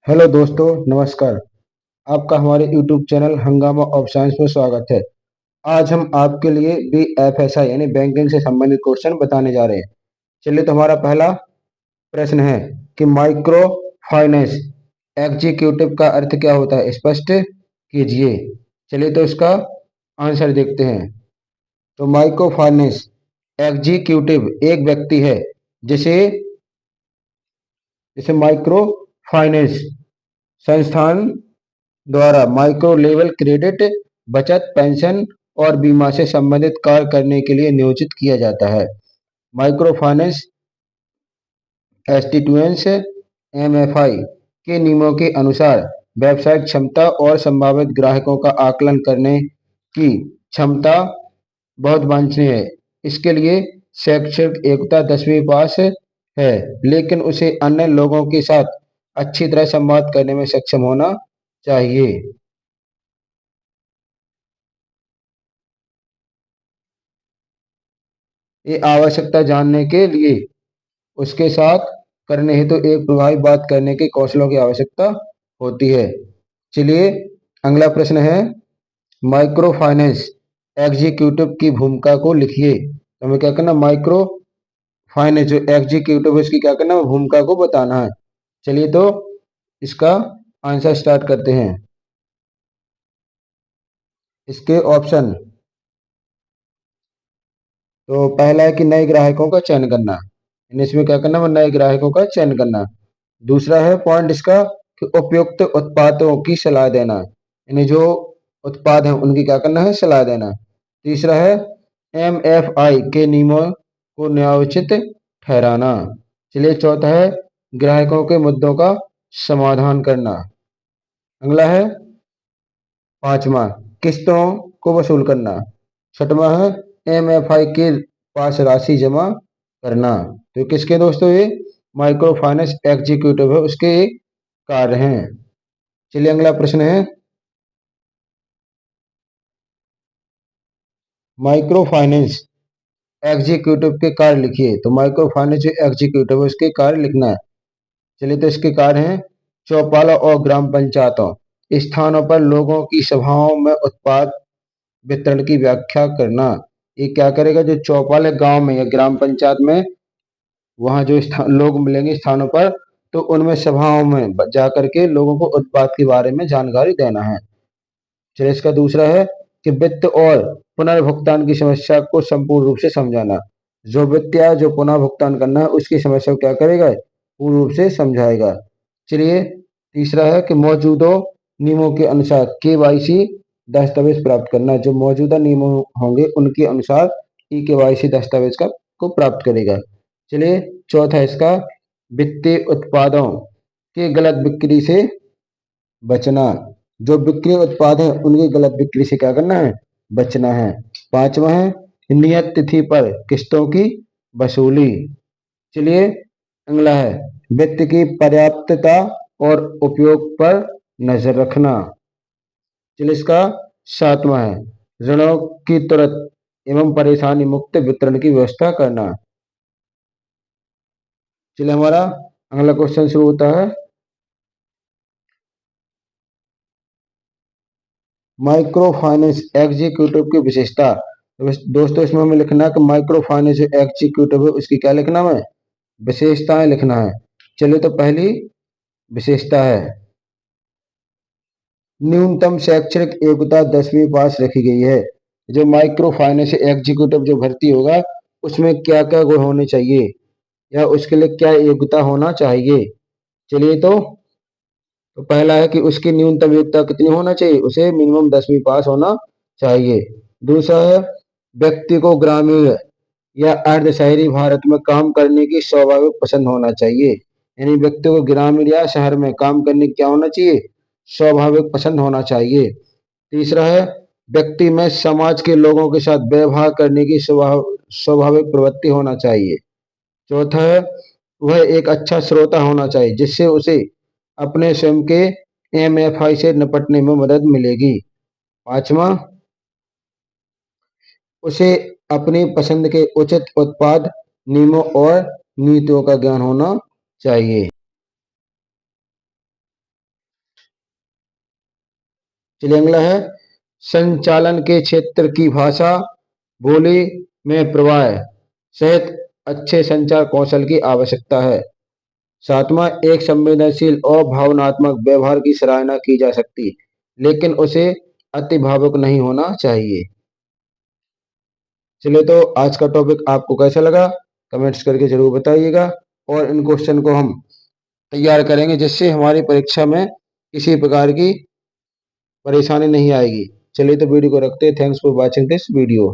Hello दोस्तों, नमस्कार। आपका हमारे यूट्यूब चैनल हंगामा ऑफ साइंस में स्वागत है। आज हम आपके लिए बीएफएसआई यानी बैंकिंग से संबंधित क्वेश्चन बताने जा रहे हैं। चलिए, तो हमारा पहला प्रश्न है कि माइक्रो फाइनेंस एग्जीक्यूटिव का अर्थ क्या होता है, स्पष्ट कीजिए। चलिए, तो इसका आंसर देखते हैं। तो माइक्रो फाइनेंस एग्जीक्यूटिव एक व्यक्ति है जिसे जिसे माइक्रो फाइनेंस संस्थान द्वारा माइक्रो लेवल क्रेडिट, बचत, पेंशन और बीमा से संबंधित कार्य करने के लिए नियोजित किया जाता है। माइक्रो फाइनेंस इंस्टीट्यूशंस एमएफआई के नियमों के अनुसार व्यावसायिक क्षमता और संभावित ग्राहकों का आकलन करने की क्षमता बहुत वांछनीय है। इसके लिए शैक्षिक योग्यता 10वीं पास है, लेकिन उसे अन्य लोगों के साथ अच्छी तरह संवाद करने में सक्षम होना चाहिए। ये आवश्यकता जानने के लिए उसके साथ करने हेतु एक प्रभावी बात करने के कौशलों की आवश्यकता होती है। चलिए, अगला प्रश्न है, माइक्रो फाइनेंस एग्जीक्यूटिव की भूमिका को लिखिए। तो हमें क्या करना, माइक्रो फाइनेंस जो एग्जीक्यूटिव है उसकी क्या करना है, भूमिका को बताना है। चलिए, तो इसका आंसर स्टार्ट करते हैं। इसके ऑप्शन, तो पहला है कि नए ग्राहकों का चयन करना। इसमें क्या करना है, नए ग्राहकों का चयन करना। दूसरा है पॉइंट इसका कि उपयुक्त उत्पादों की सलाह देना, यानी जो उत्पाद हैं उनकी क्या करना है, सलाह देना। तीसरा है एमएफआई के नियमों को न्यायोचित ठहराना। चलिए, चौथा है ग्राहकों के मुद्दों का समाधान करना। अगला है पांचवा, किस्तों को वसूल करना। छठवां है एमएफआई के पास राशि जमा करना। तो किसके दोस्तों, ये माइक्रो फाइनेंस एग्जीक्यूटिव है, उसके ये कार्य हैं। चलिए, अगला प्रश्न है, माइक्रो फाइनेंस एग्जीक्यूटिव के कार्य लिखिए। तो माइक्रो फाइनेंस जो एग्जीक्यूटिव है उसके कार्य लिखना है। चलिए, तो इसके कार्य हैं, चौपालों और ग्राम पंचायतों स्थानों पर लोगों की सभाओं में उत्पाद वितरण की व्याख्या करना। ये क्या करेगा, जो चौपाल है गांव में या ग्राम पंचायत में, वहां जो लोग मिलेंगे स्थानों पर, तो उनमें सभाओं में जा करके लोगों को उत्पाद के बारे में जानकारी देना है। चलिए, इसका दूसरा है कि वित्त और पुनर्भुगतान की समस्या को संपूर्ण रूप से समझाना। जो वित्त या जो पुनः भुगतान करना है उसकी समस्या को क्या करेगा, पूर्ण रूप से समझाएगा। चलिए, तीसरा है कि मौजूदा नियमों के अनुसार केवाईसी दस्तावेज प्राप्त करना। जो मौजूदा नियम होंगे उनके अनुसार ई केवाईसी दस्तावेज का को प्राप्त करेगा। चलिए, चौथा है इसका वित्तीय उत्पादों के गलत बिक्री से बचना। जो बिक्री उत्पाद है उनकी गलत बिक्री से क्या करना है, बचना है। पांचवा है नियत तिथि पर किस्तों की वसूली। चलिए, अगला है वित्त की पर्याप्तता और उपयोग पर नजर रखना। चलिए, इसका सातवां है ऋणों की त्वरित एवं परेशानी मुक्त वितरण की व्यवस्था करना। चलिए, हमारा अगला क्वेश्चन शुरू होता है, माइक्रो फाइनेंस एग्जीक्यूटिव की विशेषता। दोस्तों, इसमें हमें लिखना है कि माइक्रो फाइनेंस एग्जीक्यूटिव है उसकी क्या लिखना है, विशेषताएं लिखना है। चलिए, तो पहली विशेषता है न्यूनतम शैक्षणिक योग्यता 10वीं पास रखी गई है। जो माइक्रो फाइनेंस एग्जीक्यूटिव जो भर्ती होगा उसमें क्या क्या गुण होने चाहिए या उसके लिए क्या योग्यता होना चाहिए। चलिए, तो पहला है कि उसकी न्यूनतम योग्यता कितनी होना चाहिए, उसे मिनिमम 10वीं पास होना चाहिए। दूसरा है व्यक्ति को ग्रामीण या अर्ध शहरी भारत में काम करने की स्वाभाविक पसंद होना चाहिए। यानी व्यक्ति को ग्रामीण या शहर में काम करने की क्या होना चाहिए, स्वाभाविक पसंद होना चाहिए। तीसरा है व्यक्ति में समाज के लोगों के साथ व्यवहार करने की स्वाभाविक प्रवृत्ति होना चाहिए। चौथा है वह एक अच्छा श्रोता होना चाहिए जिससे उसे अपने स्वयं के एमएफआई से निपटने में मदद मिलेगी। पांचवा, उसे अपनी पसंद के उचित उत्पाद, नियमों और नीतियों का ज्ञान होना चाहिए। चलिए अगला है संचालन के क्षेत्र की भाषा बोली में प्रवाह सहित अच्छे संचार कौशल की आवश्यकता है। सातवां, एक संवेदनशील और भावनात्मक व्यवहार की सराहना की जा सकती, लेकिन उसे अति भावुक नहीं होना चाहिए। चलिए तो आज का टॉपिक आपको कैसा लगा कमेंट्स करके जरूर बताइएगा, और इन क्वेश्चन को हम तैयार करेंगे जिससे हमारी परीक्षा में किसी प्रकार की परेशानी नहीं आएगी। चलिए तो वीडियो को रखते हैं। Thanks for watching this video.